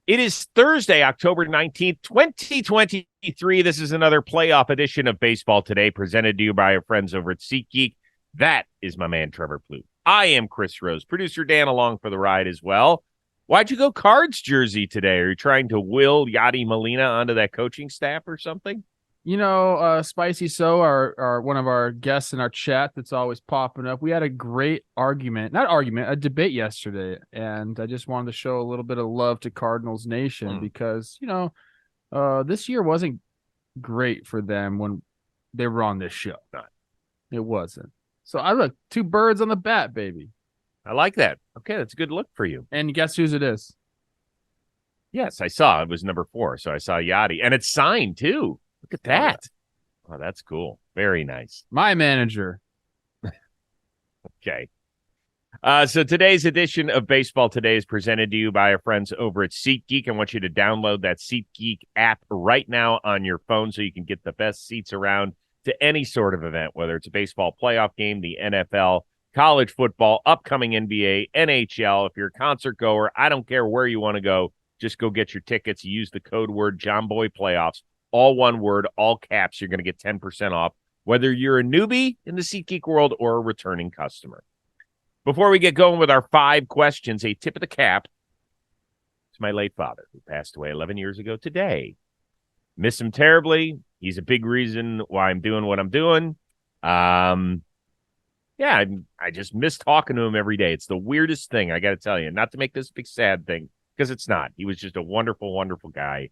It is Thursday, October 19th, 2023. This is another playoff edition of Baseball Today, presented to you by our friends over at SeatGeek. That is my man, Trevor Plouffe. I am Chris Rose. Producer Dan along for the ride as well. Why'd you go Cards jersey today? Are you trying to will Yadi Molina onto that coaching staff or something? You know, Spicy So, our one of our guests in our chat that's always popping up. We had a great a debate yesterday, and I just wanted to show a little bit of love to Cardinals Nation because, this year wasn't great for them when they were on this show. It wasn't. So I look, two birds on the bat, baby. I like that. Okay, that's a good look for you. And guess whose it is? Yes, I saw. It was number 4, so I saw Yadi. And it's signed, too. Look at that. Oh, that's cool. Very nice. My manager. Okay. So today's edition of Baseball Today is presented to you by our friends over at SeatGeek. I want you to download that SeatGeek app right now on your phone so you can get the best seats around to any sort of event, whether it's a baseball playoff game, the NFL, college football, upcoming NBA, NHL. If you're a concert goer, I don't care where you want to go. Just go get your tickets. Use the code word JohnBoyPlayoffs. All one word, all caps. You're going to get 10% off, whether you're a newbie in the SeatGeek world or a returning customer. Before we get going with our 5 questions, a tip of the cap to my late father, who passed away 11 years ago today. Miss him terribly. He's a big reason why I'm doing what I'm doing. I just miss talking to him every day. It's the weirdest thing, I got to tell you. Not to make this a big sad thing, because it's not. He was just a wonderful, wonderful guy.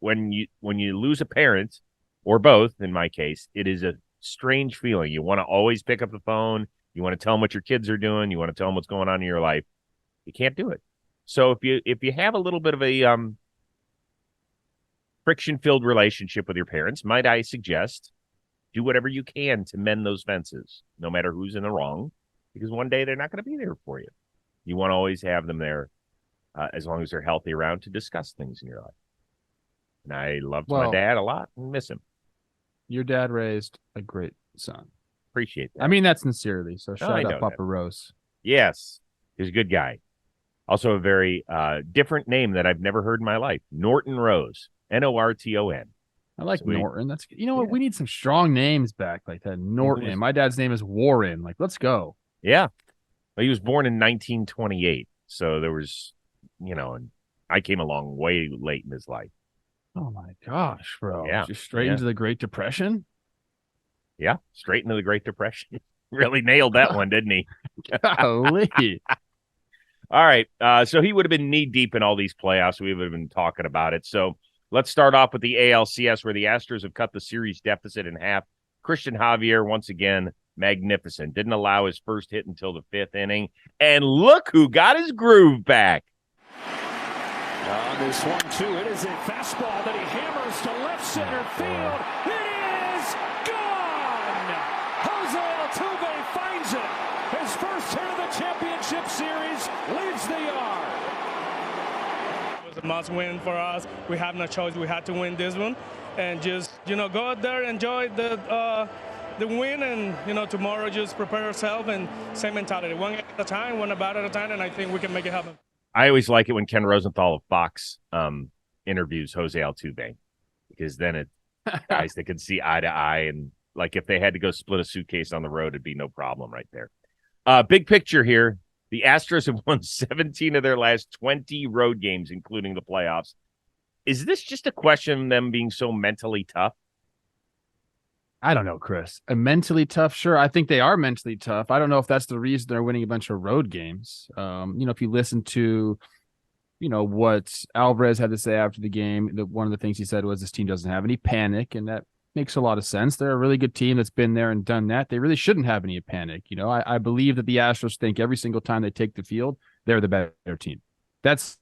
When you lose a parent, or both, in my case, it is a strange feeling. You want to always pick up the phone. You want to tell them what your kids are doing. You want to tell them what's going on in your life. You can't do it. So if you have a little bit of a friction-filled relationship with your parents, might I suggest do whatever you can to mend those fences, no matter who's in the wrong, because one day they're not going to be there for you. You want to always have them there as long as they're healthy around to discuss things in your life. And I loved my dad a lot and miss him. Your dad raised a great son. Appreciate that. I mean that sincerely. So shout out Papa Rose. Yes, he's a good guy. Also a very different name that I've never heard in my life. Norton Rose. Norton. I like Norton. That's what we need, some strong names back like that. Norton. My dad's name is Warren. Like, let's go. Yeah. Well, he was born in 1928. So there was, and I came along way late in his life. Oh my gosh, bro. Yeah. Just straight into the Great Depression? Yeah, straight into the Great Depression. Really nailed that one, didn't he? Golly. All right. So he would have been knee deep in all these playoffs. We would have been talking about it. So let's start off with the ALCS, where the Astros have cut the series deficit in half. Christian Javier, once again, magnificent. Didn't allow his first hit until the 5th inning. And look who got his groove back. This 1-2, it is a fastball that he hammers to left center field. It is gone! Jose Altuve finds it. His first hit of the championship series leaves the yard. It was a must win for us. We have no choice. We had to win this one. And just, go out there, enjoy the win, and, tomorrow just prepare ourselves and same mentality. One at a time, one bat at a time, and I think we can make it happen. I always like it when Ken Rosenthal of Fox interviews Jose Altuve, because then it's guys that can see eye to eye, and like if they had to go split a suitcase on the road, it'd be no problem right there. Big picture here. The Astros have won 17 of their last 20 road games, including the playoffs. Is this just a question of them being so mentally tough? I don't know, Chris. Mentally tough, sure. I think they are mentally tough. I don't know if that's the reason they're winning a bunch of road games. If you listen to, what Alvarez had to say after the game, one of the things he said was this team doesn't have any panic, and that makes a lot of sense. They're a really good team that's been there and done that. They really shouldn't have any panic. I believe that the Astros think every single time they take the field, they're the better team. That's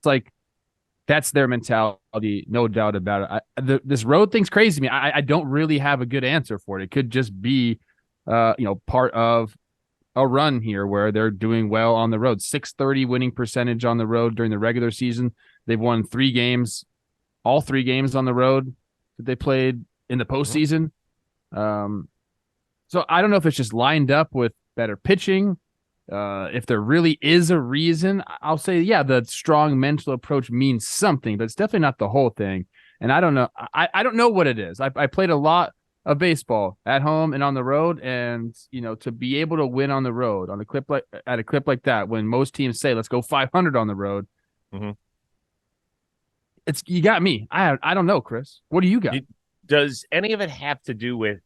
their mentality, no doubt about it. This road thing's crazy to me. I don't really have a good answer for it. It could just be, part of a run here where they're doing well on the road. .630 winning percentage on the road during the regular season. They've won 3 games, all 3 games on the road that they played in the postseason. So I don't know if it's just lined up with better pitching. If there really is a reason, I'll say, yeah, the strong mental approach means something, but it's definitely not the whole thing. And I don't know. I don't know what it is. I played a lot of baseball at home and on the road, and to be able to win on the road on a clip like that, when most teams say let's go 500 on the road, it's you got me. I don't know, Chris. What do you got? Does any of it have to do with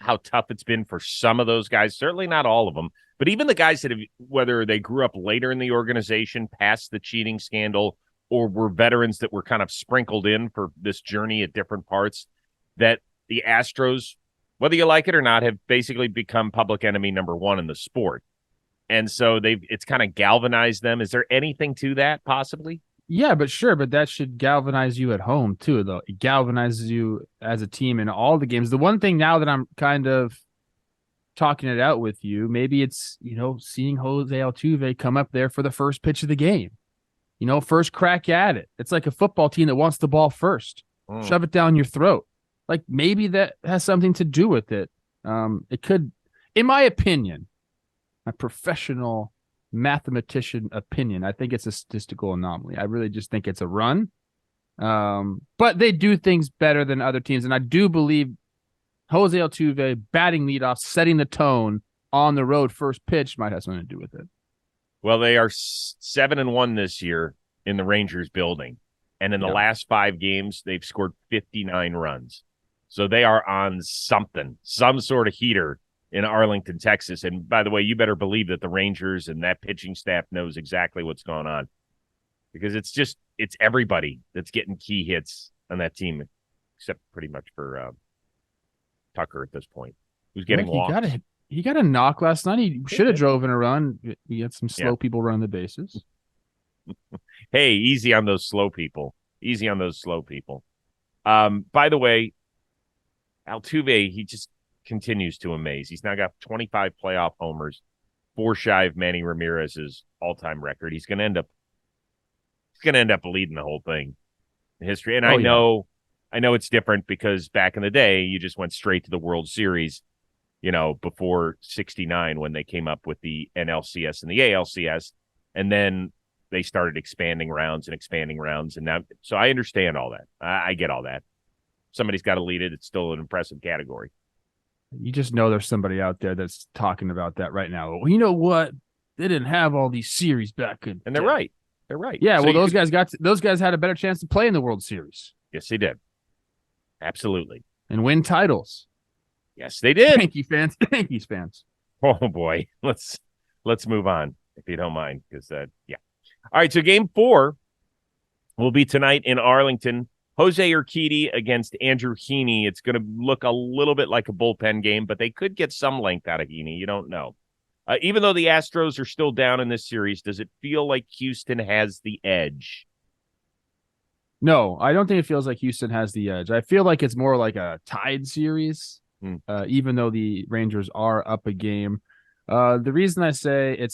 how tough it's been for some of those guys? Certainly not all of them, but even the guys that have, whether they grew up later in the organization, past the cheating scandal, or were veterans that were kind of sprinkled in for this journey at different parts, that the Astros, whether you like it or not, have basically become public enemy number one in the sport. And so it's kind of galvanized them. Is there anything to that possibly? Yeah, but that should galvanize you at home too, though. It galvanizes you as a team in all the games. The one thing now that I'm kind of talking it out with you, maybe it's, seeing Jose Altuve come up there for the first pitch of the game. First crack at it. It's like a football team that wants the ball first. Shove it down your throat. Like, maybe that has something to do with it. It could, in my opinion, my professional mathematician opinion, I think it's a statistical anomaly. I really just think it's a run. But they do things better than other teams. And I do believe Jose Altuve batting leadoff, setting the tone on the road first pitch might have something to do with it. Well, they are 7-1 this year in the Rangers building. And in the last 5 games, they've scored 59 runs. So they are on some sort of heater in Arlington, Texas. And by the way, you better believe that the Rangers and that pitching staff knows exactly what's going on, because it's everybody that's getting key hits on that team, except pretty much for Tucker at this point, who's getting walks. He got a knock last night. He should have driven a run. He had some slow people running the bases. Hey, easy on those slow people. By the way, Altuve, he just continues to amaze. He's now got 25 playoff homers, 4 shy of Manny Ramirez's all-time record. He's going to end up leading the whole thing in history. And I know it's different because back in the day, you just went straight to the World Series, before 69 when they came up with the NLCS and the ALCS. And then they started expanding rounds. And now, so I understand all that. I get all that. Somebody's got to lead it. It's still an impressive category. You just know there's somebody out there that's talking about that right now. Well, you know what? They didn't have all these series back in. And they're right. They're right. Yeah, so those guys had a better chance to play in the World Series. Yes, they did. Absolutely. And win titles. Yes, they did. Yankees fans. Oh boy. Let's move on if you don't mind, because All right, so game 4 will be tonight in Arlington. Jose Urquidy against Andrew Heaney. It's going to look a little bit like a bullpen game, but they could get some length out of Heaney. You don't know. Even though the Astros are still down in this series, does it feel like Houston has the edge? No, I don't think it feels like Houston has the edge. I feel like it's more like a tied series, even though the Rangers are up a game. The reason I say it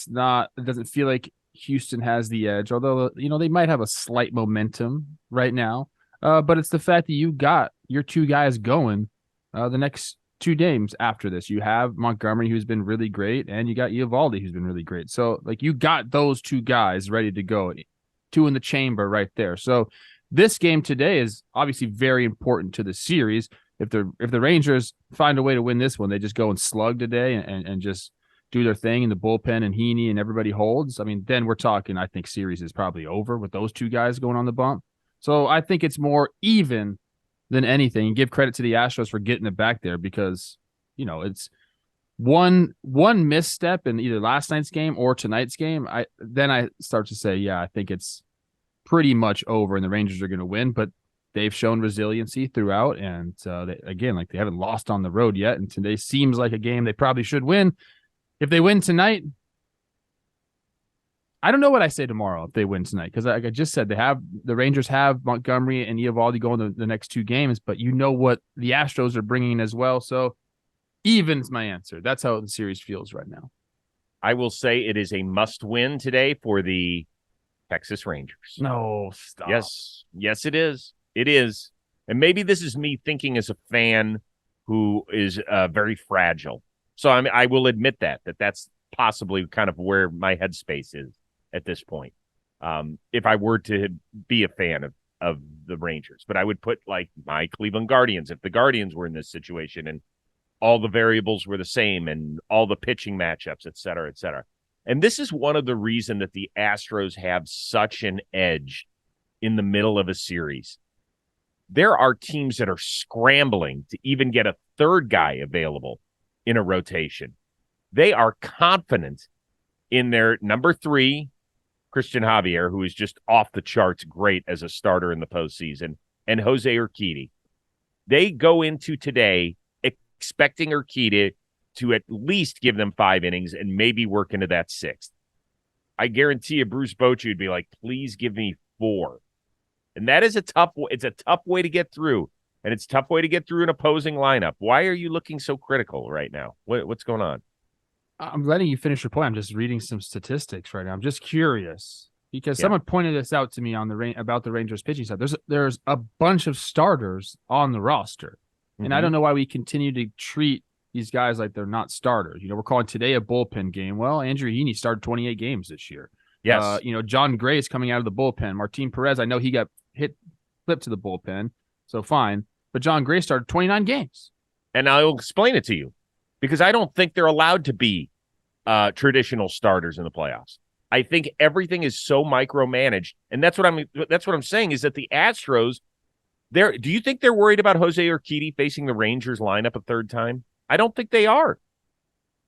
doesn't feel like Houston has the edge, although, they might have a slight momentum right now. But it's the fact that you got your 2 guys going the next 2 games after this. You have Montgomery, who's been really great, and you got Eovaldi, who's been really great. So, you got those 2 guys ready to go, 2 in the chamber right there. So this game today is obviously very important to the series. If the Rangers find a way to win this one, they just go and slug today and just do their thing in the bullpen, and Heaney and everybody holds. I mean, then we're talking, I think series is probably over with those 2 guys going on the bump. So I think it's more even than anything. And give credit to the Astros for getting it back there, because, it's one misstep in either last night's game or tonight's game. I start to say, I think it's pretty much over and the Rangers are going to win. But they've shown resiliency throughout, and they haven't lost on the road yet. And today seems like a game they probably should win. If they win tonight, I don't know what I say tomorrow if they win tonight, because like I just said, the Rangers have Montgomery and Eovaldi going the next 2 games, but what the Astros are bringing in as well. So even's my answer. That's how the series feels right now. I will say it is a must-win today for the Texas Rangers. No, stop. Yes, it is. It is. And maybe this is me thinking as a fan who is very fragile. So I will admit that's possibly kind of where my headspace is at this point. If I were to be a fan of the Rangers, but I would put like my Cleveland Guardians, if the Guardians were in this situation and all the variables were the same and all the pitching matchups, et cetera, et cetera. And this is one of the reasons that the Astros have such an edge in the middle of a series. There are teams that are scrambling to even get a third guy available in a rotation. They are confident in their number 3, Christian Javier, who is just off the charts great as a starter in the postseason, and Jose Urquidy. They go into today expecting Urquidy to at least give them 5 innings and maybe work into that 6th. I guarantee you Bruce Bochy would be like, please give me 4. And that is a tough way to get through. And it's a tough way to get through an opposing lineup. Why are you looking so critical right now? What's going on? I'm letting you finish your point. I'm just reading some statistics right now. I'm just curious because someone pointed this out to me on about the Rangers pitching side. There's a bunch of starters on the roster. And I don't know why we continue to treat these guys like they're not starters. We're calling today a bullpen game. Well, Andrew Heaney started 28 games this year. Yes. John Gray is coming out of the bullpen. Martin Perez, I know he got flipped to the bullpen, so fine. But John Gray started 29 games. And I'll explain it to you because I don't think they're allowed to be traditional starters in the playoffs. I think everything is so micromanaged. And that's what I'm saying is that the Astros, do you think they're worried about Jose Urquidy facing the Rangers lineup a third time? I don't think they are.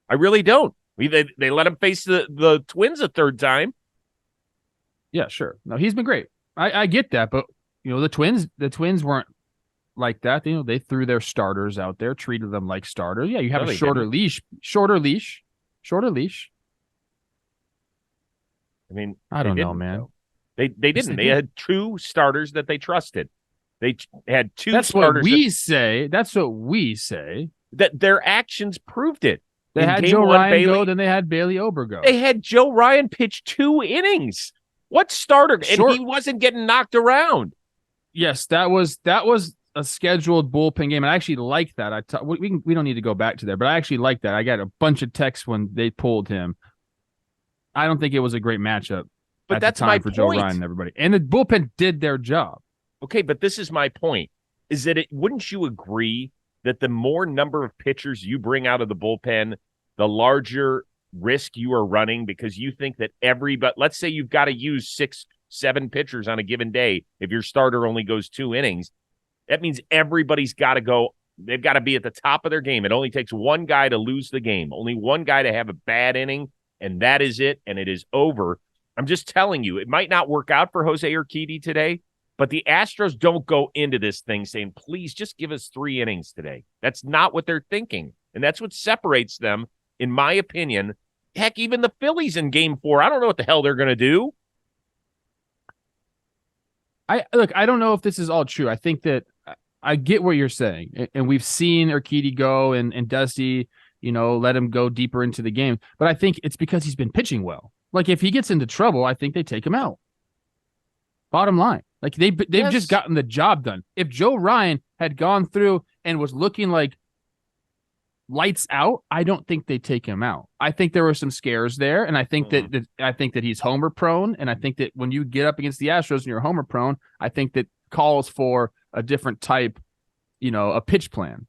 I really don't. They let him face the Twins a third time. Yeah, sure. No, he's been great. I get that, but the Twins weren't like that. They threw their starters out there, treated them like starters. Yeah, you have a shorter leash. I mean, I don't know, man. They didn't. They had 2 starters that they trusted. They had 2 That's starters. That's what we say. That their actions proved it. They had Joe Ryan go, then they had Bailey Ober go. They had Joe Ryan pitch 2 innings. What starter? And he wasn't getting knocked around. Yes, that was a scheduled bullpen game. And I actually like that. We don't need to go back to there, but I actually like that. I got a bunch of texts when they pulled him. I don't think it was a great matchup. But that's my point. Joe Ryan and everybody. And the bullpen did their job. Okay, but this is my point. Is that wouldn't you agree that the more number of pitchers you bring out of the bullpen, the larger risk you are running because you think that let's say you've got to use 6-7 pitchers on a given day. If your starter only goes 2 innings, that means everybody's got to go. They've got to be at the top of their game. It only takes one guy to lose the game, only one guy to have a bad inning, and that is it, and it is over. I'm just telling you, it might not work out for Jose Urquidy today, but the Astros don't go into this thing saying, please just give us 3 innings today. That's not what they're thinking, and that's what separates them, in my opinion. Heck, even the Phillies in Game 4, I don't know what the hell they're going to do. I don't know if this is all true. I think that I get what you're saying, and we've seen Urquidy go and Dusty, let him go deeper into the game. But I think it's because he's been pitching well. Like if he gets into trouble, I think they take him out. Bottom line, like they've just gotten the job done. If Joe Ryan had gone through and was looking like lights out, I don't think they take him out. I think there were some scares there, and I think that he's homer prone, and I think that when you get up against the Astros and you're homer prone, I think that calls for a different type, a pitch plan.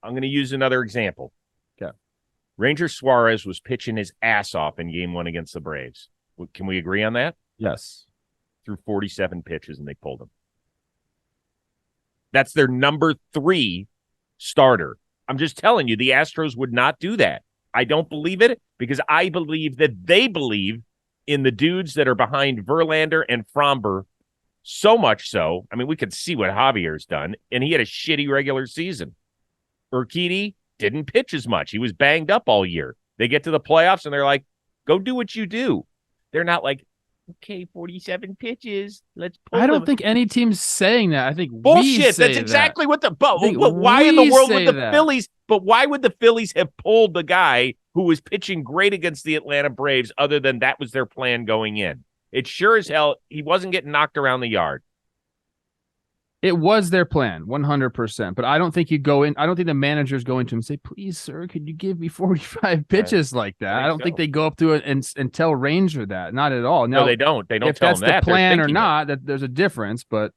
I'm going to use another example. Okay. Ranger Suarez was pitching his ass off in Game 1 against the Braves. Can we agree on that? Yes. Threw 47 pitches and they pulled him. That's their number 3 starter. I'm just telling you, the Astros would not do that. I don't believe it because I believe that they believe in the dudes that are behind Verlander and Fromber so much so. I mean, we could see what Javier's done, and he had a shitty regular season. Urquidy didn't pitch as much. He was banged up all year. They get to the playoffs, and they're like, go do what you do. They're not like, okay, 47 pitches. Let's pull I don't think any team's saying that. I think bullshit. That's exactly what the why in the world would the Phillies? But why would the Phillies have pulled the guy who was pitching great against the Atlanta Braves other than that was their plan going in? It sure as hell he wasn't getting knocked around the yard. It was their plan, 100%. But I don't think you go in. I don't think the manager's going to him and say, "Please, sir, could you give me 45 pitches like that?" I don't think they go up to it and tell Ranger that. Not at all. Now, no, they don't. They don't if tell that's them that. the plan or it. not, that there's a difference. But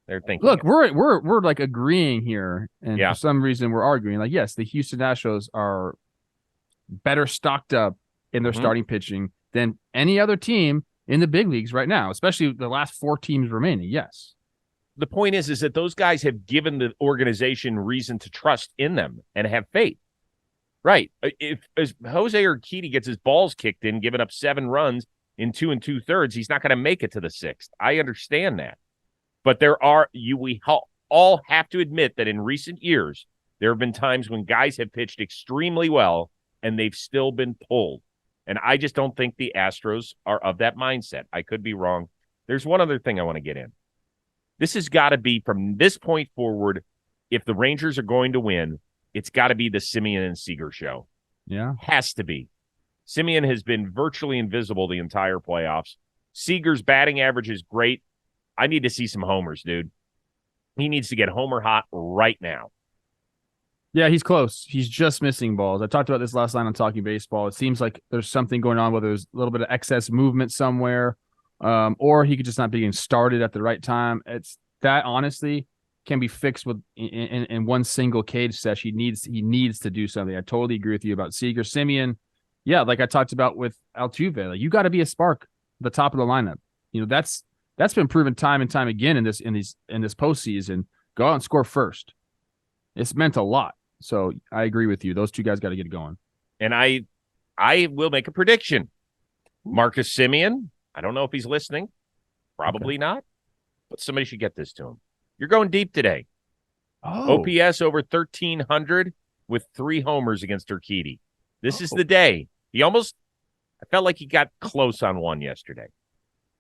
They're thinking. look, it. we're like agreeing here, and Yeah. for some reason we're arguing. Like, yes, the Houston Astros are better stocked up in their starting pitching than any other team in the big leagues right now, especially the last 4 teams remaining. Yes. The point is that those guys have given the organization reason to trust in them and have faith. Right. If Jose Urquidy gets his balls kicked in, giving up 7 runs in 2 2/3, he's not going to make it to the 6th. I understand that. But we all have to admit that in recent years, there have been times when guys have pitched extremely well and they've still been pulled. And I just don't think the Astros are of that mindset. I could be wrong. There's one other thing I want to get in. This has got to be, from this point forward, if the Rangers are going to win, it's got to be the Semien and Seager show. Yeah. Has to be. Semien has been virtually invisible the entire playoffs. Seager's batting average is great. I need to see some homers, dude. He needs to get homer hot right now. Yeah, he's close. He's just missing balls. I talked about this last night on Talking Baseball. It seems like there's something going on, whether there's a little bit of excess movement somewhere, or he could just not be getting started at the right time. It's that, honestly, can be fixed with in one single cage sesh. He needs to do something. I totally agree with you about Seager. Semien, yeah, like I talked about with Altuve, like, you got to be a spark at the top of the lineup. You know, that's been proven time and time again in this postseason. Go out and score first. It's meant a lot. So I agree with you. Those two guys got to get it going. And I will make a prediction. Marcus Semien, I don't know if he's listening. Probably not. But somebody should get this to him. You're going deep today. Oh. OPS over 1,300 with 3 homers against Urquidy. This is the day. I felt like he got close on one yesterday.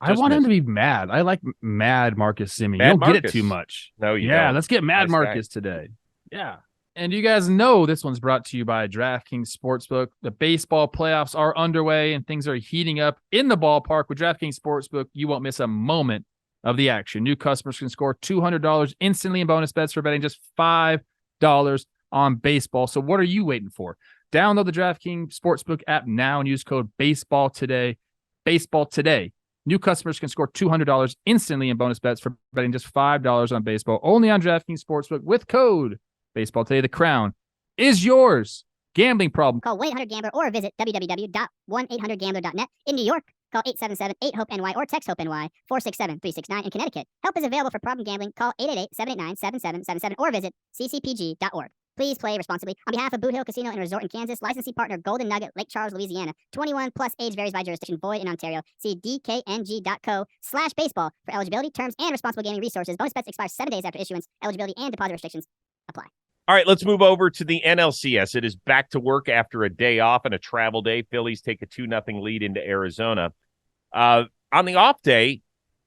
I want him to be mad. I like mad Marcus Semien. You don't get it too much. No, you don't. don't. Let's get mad Marcus today. Yeah. And you guys know this one's brought to you by DraftKings Sportsbook. The baseball playoffs are underway and things are heating up in the ballpark. With DraftKings Sportsbook, you won't miss a moment of the action. New customers can score $200 instantly in bonus bets for betting just $5 on baseball. So what are you waiting for? Download the DraftKings Sportsbook app now and use code BASEBALL today. Baseball today. New customers can score $200 instantly in bonus bets for betting just $5 on baseball. Only on DraftKings Sportsbook with code Baseball Today. The crown is yours. Gambling problem? Call 1-800-GAMBLER or visit www.1800gambler.net. In New York, call 877-8-HOPE-NY or text HOPE-NY 467-369. In Connecticut, help is available for problem gambling. Call 888-789-7777 or visit ccpg.org. Please play responsibly. On behalf of Boot Hill Casino and Resort in Kansas, licensee partner Golden Nugget, Lake Charles, Louisiana. 21 plus, age varies by jurisdiction. Void in Ontario. See dkng.co/baseball for eligibility, terms, and responsible gaming resources. Bonus bets expire 7 days after issuance. Eligibility and deposit restrictions apply. All right, let's move over to the NLCS. It is back to work after a day off and a travel day. Phillies take a 2-0 lead into Arizona. On the off day,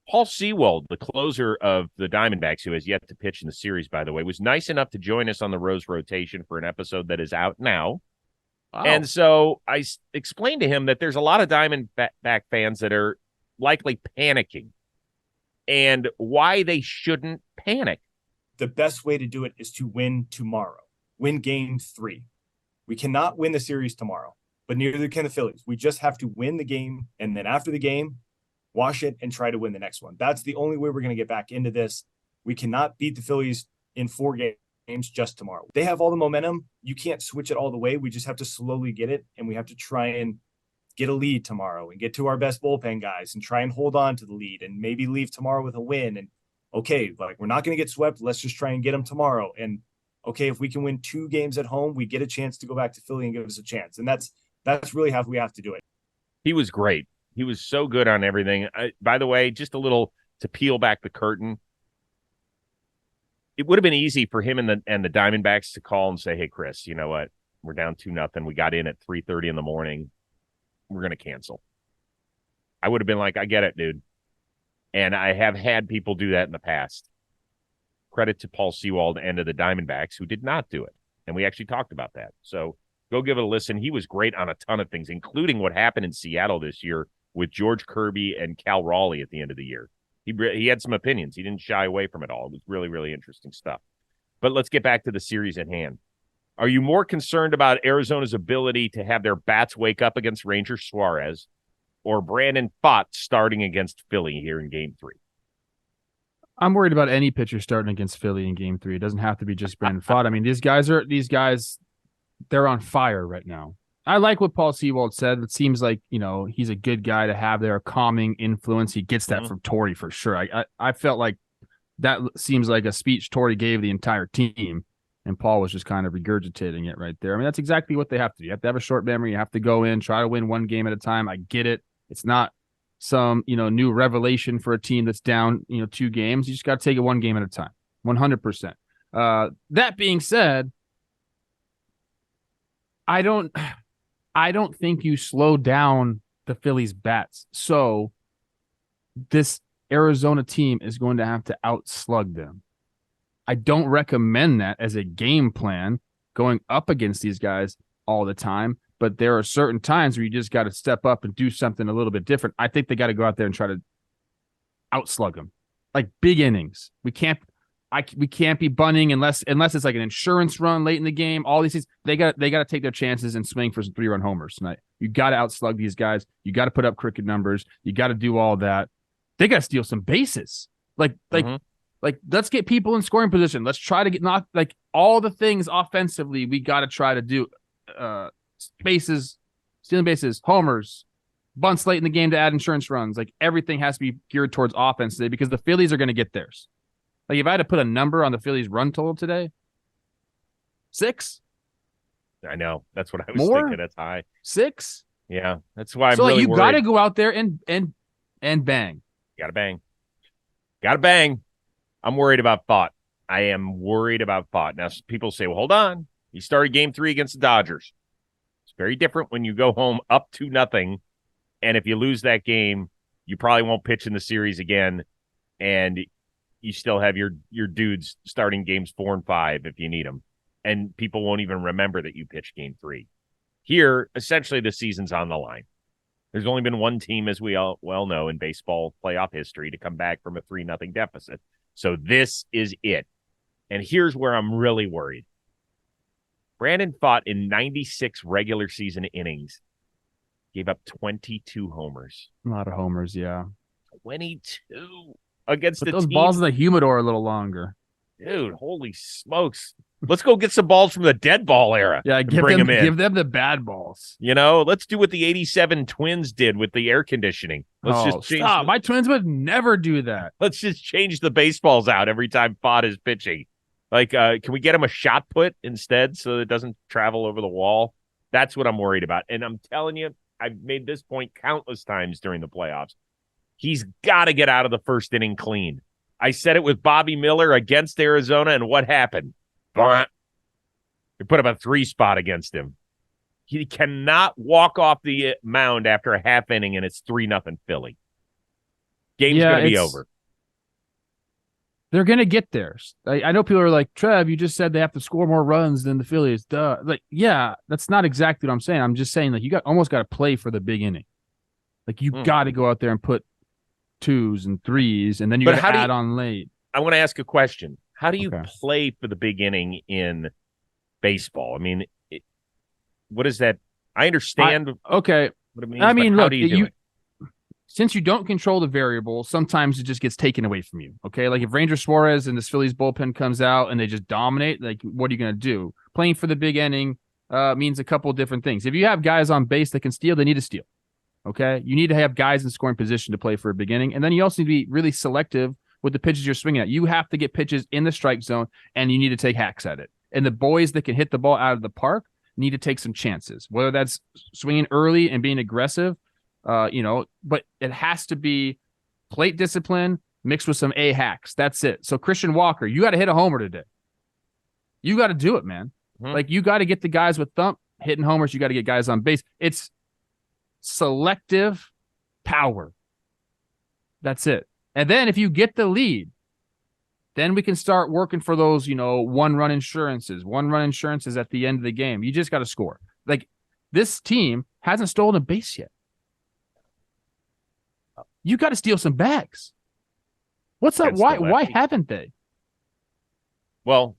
Paul Sewald, the closer of the Diamondbacks, who has yet to pitch in the series, by the way, was nice enough to join us on the Rose rotation for an episode that is out now. Wow. And so I explained to him that there's a lot of Diamondback fans that are likely panicking and why they shouldn't panic. The best way to do it is to win tomorrow. Win game 3. We cannot win the series tomorrow, but neither can the Phillies. We just have to win the game, and then after the game, wash it and try to win the next one. That's the only way we're going to get back into this. We cannot beat the Phillies in 4 games just tomorrow. They have all the momentum. You can't switch it all the way. We just have to slowly get it, and we have to try and get a lead tomorrow and get to our best bullpen guys and try and hold on to the lead and maybe leave tomorrow with a win. And okay, like, we're not going to get swept. Let's just try and get them tomorrow. And okay, if we can win 2 games at home, we get a chance to go back to Philly and give us a chance. And that's really how we have to do it. He was great. He was so good on everything. By the way, just a little to peel back the curtain. It would have been easy for him and the Diamondbacks to call and say, "Hey, Chris, you know what? We're down 2-0. We got in at 3:30 in the morning. We're going to cancel." I would have been like, "I get it, dude." And I have had people do that in the past. Credit to Paul Sewald and to the Diamondbacks who did not do it. And we actually talked about that. So go give it a listen. He was great on a ton of things, including what happened in Seattle this year with George Kirby and Cal Raleigh at the end of the year. He had some opinions. He didn't shy away from it all. It was really, really interesting stuff. But let's get back to the series at hand. Are you more concerned about Arizona's ability to have their bats wake up against Ranger Suarez or Brandon Pfaadt starting against Philly here in Game 3? I'm worried about any pitcher starting against Philly in Game 3. It doesn't have to be just Brandon Pfaadt. I mean, these guys, they're on fire right now. I like what Paul Sewald said. It seems like, he's a good guy to have there, a calming influence. He gets that from Torrey for sure. I felt like that seems like a speech Torrey gave the entire team, and Paul was just kind of regurgitating it right there. I mean, that's exactly what they have to do. You have to have a short memory. You have to go in, try to win one game at a time. I get it. It's not some, new revelation for a team that's down, 2 games. You just got to take it one game at a time, 100%. That being said, I don't think you slow down the Phillies bats. So this Arizona team is going to have to outslug them. I don't recommend that as a game plan going up against these guys all the time, but there are certain times where you just got to step up and do something a little bit different. I think they got to go out there and try to outslug them, like big innings. We can't be bunting unless it's like an insurance run late in the game. All these things, they got to take their chances and swing for some 3-run homers tonight. You got to outslug these guys. You got to put up cricket numbers. You got to do all that. They got to steal some bases. Like let's get people in scoring position. Let's try to get all the things offensively we got to try to do. Bases, stealing bases, homers, bunts late in the game to add insurance runs. Like everything has to be geared towards offense today because the Phillies are going to get theirs. Like if I had to put a number on the Phillies run total today, 6. I know. That's what I was thinking. That's high. 6. Yeah. That's why I'm so really you worried. got to go out there and bang. Got to bang. I'm worried about Pfaadt. I am worried about Pfaadt. Now, people say, well, hold on. He started Game 3 against the Dodgers. It's very different when you go home up 2-0, and if you lose that game, you probably won't pitch in the series again, and you still have your dudes starting games 4 and 5 if you need them, and people won't even remember that you pitched Game 3. Here, essentially, the season's on the line. There's only been one team, as we all well know, in baseball playoff history to come back from a 3-0 deficit. So this is it. And here's where I'm really worried. Brandon Pfaadt in 96 regular season innings gave up 22 homers. A lot of homers, yeah. 22 against the those team. Balls in the humidor a little longer. Dude, holy smokes. Let's go get some balls from the dead ball era. Yeah, give them the bad balls. Let's do what the 87 Twins did with the air conditioning. Stop. My Twins would never do that. Let's just change the baseballs out every time Pfaadt is pitching. Can we get him a shot put instead so it doesn't travel over the wall? That's what I'm worried about. And I'm telling you, I've made this point countless times during the playoffs. He's got to get out of the first inning clean. I said it with Bobby Miller against Arizona, and what happened? They put up a 3 spot against him. He cannot walk off the mound after a half inning, and it's 3-0 Philly. Game's going to be over. They're going to get theirs. I know people are like, Trev, you just said they have to score more runs than the Phillies. Duh. Yeah, that's not exactly what I'm saying. I'm just saying you almost got to play for the big inning. You got to go out there and put 2s and 3s, and then you got to add on late. I want to ask a question. How do you play for the big inning in baseball? I mean, what is that? I understand what it means. I mean, how do you do it? Since you don't control the variable, sometimes it just gets taken away from you. Okay, like if Ranger Suarez and this Phillies bullpen comes out and they just dominate, what are you going to do? Playing for the big inning means a couple of different things. If you have guys on base that can steal, they need to steal. Okay, you need to have guys in scoring position to play for a big inning, and then you also need to be really selective with the pitches you're swinging at. You have to get pitches in the strike zone, and you need to take hacks at it. And the boys that can hit the ball out of the park need to take some chances, whether that's swinging early and being aggressive, but it has to be plate discipline mixed with some hacks. That's it. So Christian Walker, you got to hit a homer today. You got to do it, man. Mm-hmm. You got to get the guys with thump hitting homers. You got to get guys on base. It's selective power. That's it. And then if you get the lead, then we can start working for those, 1-run insurances. 1-run insurances at the end of the game. You just got to score. This team hasn't stolen a base yet. You got to steal some bags. What's up? against the Why lefty. haven't they? Well,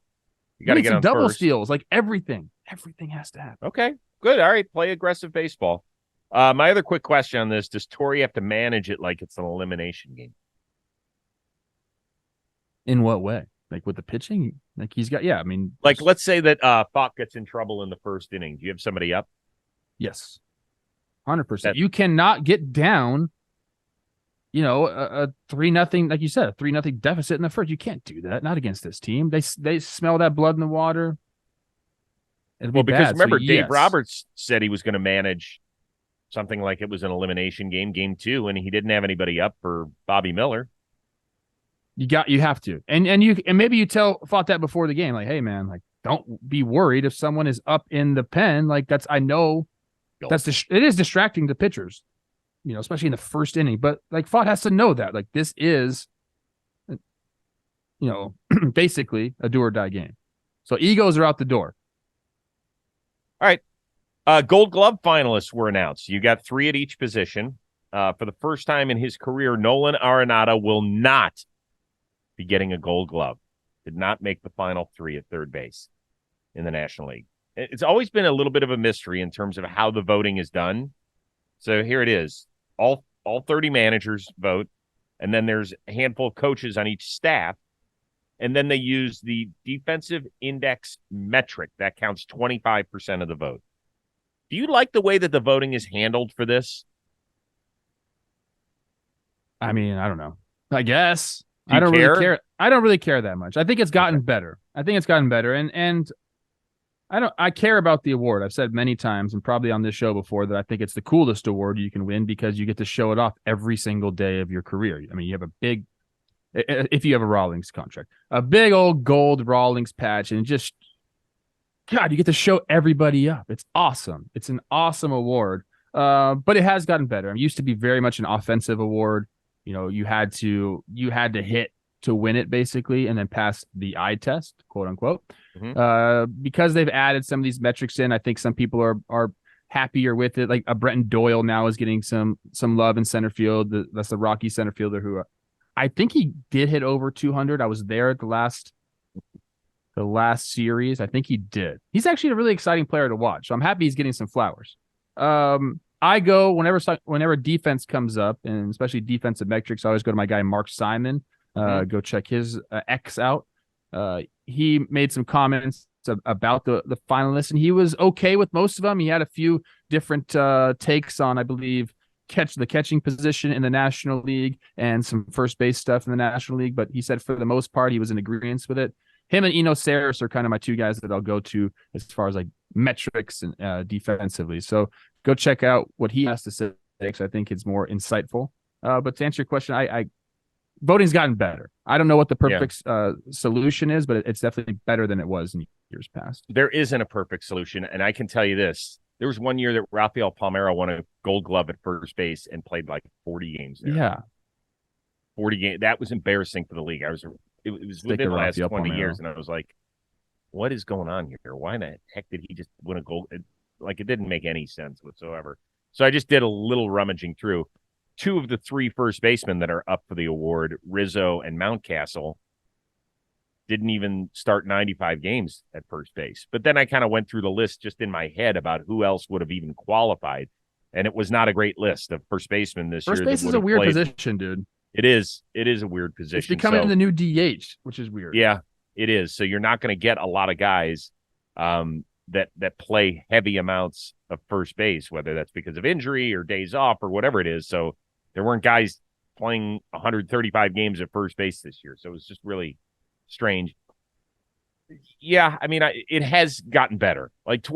you got to get some on double first. steals, like everything has to happen. Okay, good. All right, play aggressive baseball. My other quick question on this: does Torrey have to manage it like it's an elimination game? In what way? Like with the pitching? Like he's got, I mean, Like, let's say that Plouffe gets in trouble in the first inning. Do you have somebody up? yes, 100%. You cannot get down, a 3-0, like you said, a 3-0 deficit in the first. You can't do that. Not against this team. They smell that blood in the water. Well, because remember, Dave Roberts said he was going to manage something like it was an elimination game, game 2, and he didn't have anybody up for Bobby Miller. You have to. And maybe you thought that before the game, like, hey man, like don't be worried if someone is up in the pen. Like it is distracting to pitchers, especially in the first inning. But like Fott has to know that like this is basically a do or die game. So egos are out the door. All right. Gold Glove finalists were announced. You got 3 at each position. For the first time in his career, Nolan Arenado will not be getting a Gold Glove. Did not make the final 3 at third base in the National League. It's always been a little bit of a mystery in terms of how the voting is done. So here it is. All 30 managers vote, and then there's a handful of coaches on each staff, and then they use the defensive index metric. That counts 25% of the vote. Do you like the way that the voting is handled for this? I mean, I don't know. I guess. I don't really care. I don't really care that much. I think it's gotten better. And I care about the award. I've said many times and probably on this show before that I think it's the coolest award you can win because you get to show it off every single day of your career. I mean, you have if you have a Rawlings contract, a big old gold Rawlings patch, and just, God, you get to show everybody up. It's awesome. It's an awesome award. But it has gotten better. It used to be very much an offensive award. You had to hit to win it basically, and then pass the eye test, quote unquote. Mm-hmm. Because they've added some of these metrics in, I think some people are happier with it. Like a Brenton Doyle now is getting some love in center field. That's the Rocky center fielder who I think he did hit over 200. I was there at the last series. I think he did. He's actually a really exciting player to watch. So I'm happy he's getting some flowers. I go whenever defense comes up, and especially defensive metrics, I always go to my guy Mark Simon. Go check his X out. He made some comments about the finalists, and he was okay with most of them. He had a few different takes on, I believe, the catching position in the National League and some first base stuff in the National League. But he said for the most part, he was in agreement with it. Him and Eno Saris are kind of my two guys that I'll go to as far as like metrics and defensively. So go check out what he has to say, because I think it's more insightful. But to answer your question, I voting's gotten better. I don't know what the perfect solution is, but it's definitely better than it was in years past. There isn't a perfect solution, and I can tell you this. There was one year that Rafael Palmeiro won a Gold Glove at first base and played like 40 games there. Yeah. 40 games. That was embarrassing for the league. It was within the last 20 years, and I was like, what is going on here? Why the heck did he just win a gold? It didn't make any sense whatsoever. So I just did a little rummaging through. 2 of the 3 first basemen that are up for the award, Rizzo and Mountcastle, didn't even start 95 games at first base. But then I kind of went through the list just in my head about who else would have even qualified, and it was not a great list of first basemen this year. First base is a weird position, dude. It is. It is a weird position. It's becoming the new DH, which is weird. Yeah, it is. So you're not going to get a lot of guys that play heavy amounts of first base, whether that's because of injury or days off or whatever it is. So there weren't guys playing 135 games at first base this year. So it was just really strange. Yeah, I mean, it has gotten better. Like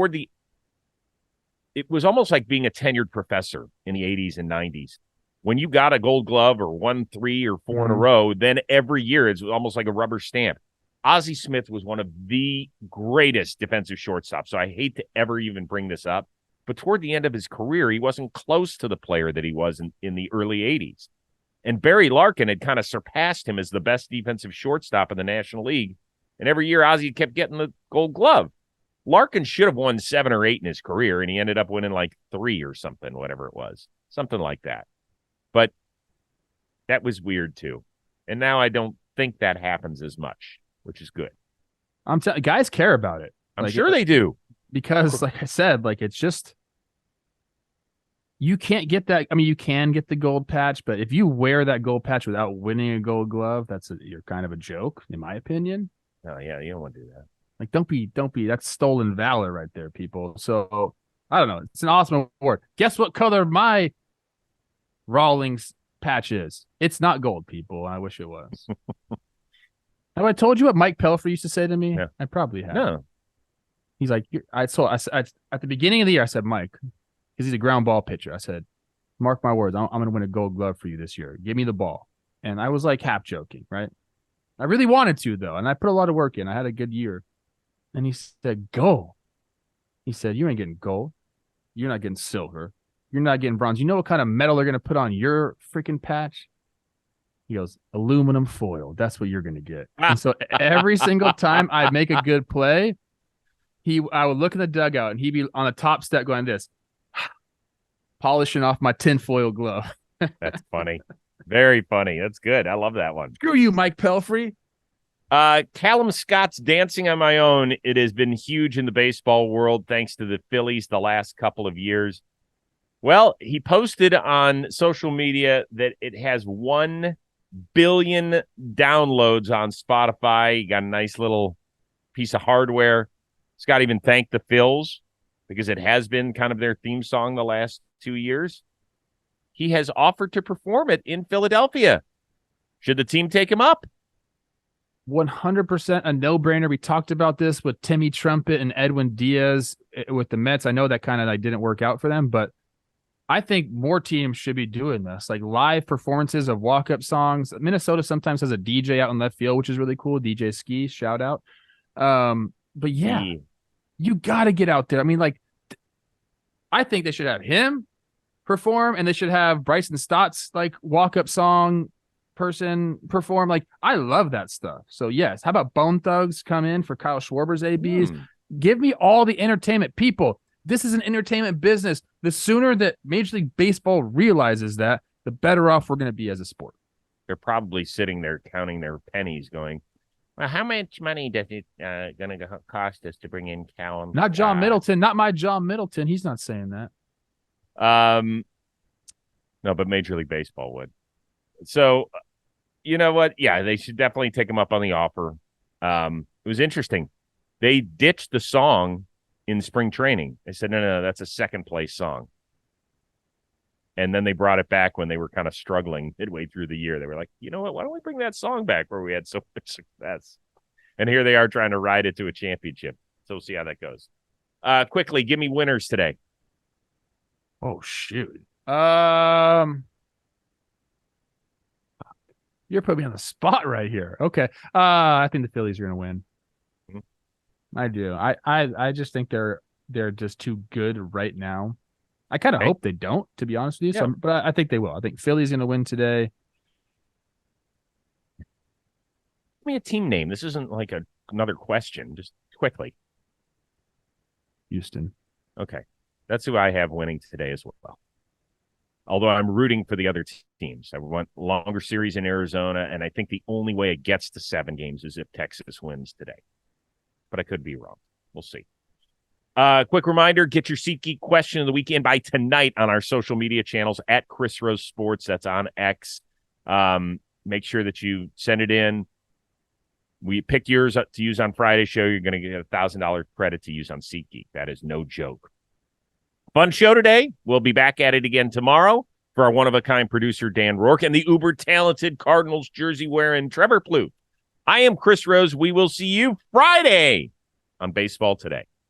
it was almost like being a tenured professor in the 80s and 90s. When you got a Gold Glove or won 3 or 4 in a row, then every year it's almost like a rubber stamp. Ozzie Smith was one of the greatest defensive shortstops. So I hate to ever even bring this up, but toward the end of his career, he wasn't close to the player that he was in the early 80s. And Barry Larkin had kind of surpassed him as the best defensive shortstop in the National League. And every year, Ozzie kept getting the Gold Glove. Larkin should have won 7 or 8 in his career, and he ended up winning like 3 or something, whatever it was. Something like that. But that was weird, too. And now I don't think that happens as much, which is good. I'm telling guys care about it. I'm sure they do. Because like I said, like it's just you can't get that. I mean, you can get the gold patch, but if you wear that gold patch without winning a gold glove, you're kind of a joke, in my opinion. Oh yeah, you don't want to do that. Like, don't be. That's stolen valor right there, people. So I don't know. It's an awesome award. Guess what color my Rawlings patch is? It's not gold, people. I wish it was. Have I told you what Mike Pelfrey used to say to me? Yeah. I probably have. No. He's like, I at the beginning of the year, I said, Mike, because he's a ground ball pitcher. I said, mark my words, I'm going to win a gold glove for you this year. Give me the ball. And I was like half joking, right? I really wanted to, though. And I put a lot of work in. I had a good year. And he said, go. He said, you ain't getting gold. You're not getting silver. You're not getting bronze. You know what kind of metal they're going to put on your freaking patch? He goes, aluminum foil. That's what you're going to get. And so every single time I make a good play, I would look in the dugout and he'd be on the top step going this, polishing off my tinfoil glove. That's funny. Very funny. That's good. I love that one. Screw you, Mike Pelfrey. Callum Scott's Dancing on My Own. It has been huge in the baseball world thanks to the Phillies the last couple of years. Well, he posted on social media that it has 1 billion downloads on Spotify. He got a nice little piece of hardware. Scott even thanked the Phils because it has been kind of their theme song the last 2 years. He has offered to perform it in Philadelphia. Should the team take him up? 100% a no-brainer. We talked about this with Timmy Trumpet and Edwin Diaz with the Mets. I know that kind of didn't work out for them, but I think more teams should be doing this, like live performances of walk-up songs. Minnesota sometimes has a DJ out in left field, which is really cool. DJ Ski, shout out. But yeah, you got to get out there. I mean, like, I think they should have him perform, and they should have Bryson Stott's like walk-up song person perform. Like, I love that stuff. So yes, how about Bone Thugs come in for Kyle Schwarber's ABs? Give me all the entertainment, people. This is an entertainment business. The sooner that Major League Baseball realizes that, the better off we're going to be as a sport. They're probably sitting there counting their pennies going, well, how much money does it going to cost us to bring in Callum? Not John Middleton. Not my John Middleton. He's not saying that. No, but Major League Baseball would. So, you know what? Yeah, they should definitely take him up on the offer. It was interesting. They ditched the song in spring training. They said, no, that's a second place song. And then they brought it back when they were kind of struggling midway through the year. They were like, you know what? Why don't we bring that song back where we had so much success? And here they are trying to ride it to a championship. So we'll see how that goes. Quickly, give me winners today. Oh, shoot. You're putting me on the spot right here. Okay. I think the Phillies are going to win. Mm-hmm. I do. I just think they're just too good right now. I kind of hope they don't, to be honest with you. Yeah. So, but I think they will. I think Philly's going to win today. Give me a team name. This isn't like another question. Just quickly. Houston. Okay. That's who I have winning today as well. Although I'm rooting for the other teams. I want longer series in Arizona, and I think the only way it gets to 7 games is if Texas wins today. But I could be wrong. We'll see. Quick reminder, get your SeatGeek question of the weekend by tonight on our social media channels at Chris Rose Sports. That's on X. Make sure that you send it in. We pick yours up to use on Friday's show. You're going to get a $1,000 credit to use on SeatGeek. That is no joke. Fun show today. We'll be back at it again tomorrow for our one-of-a-kind producer, Dan Rourke, and the uber-talented Cardinals jersey-wearing Trevor Plouffe. I am Chris Rose. We will see you Friday on Baseball Today.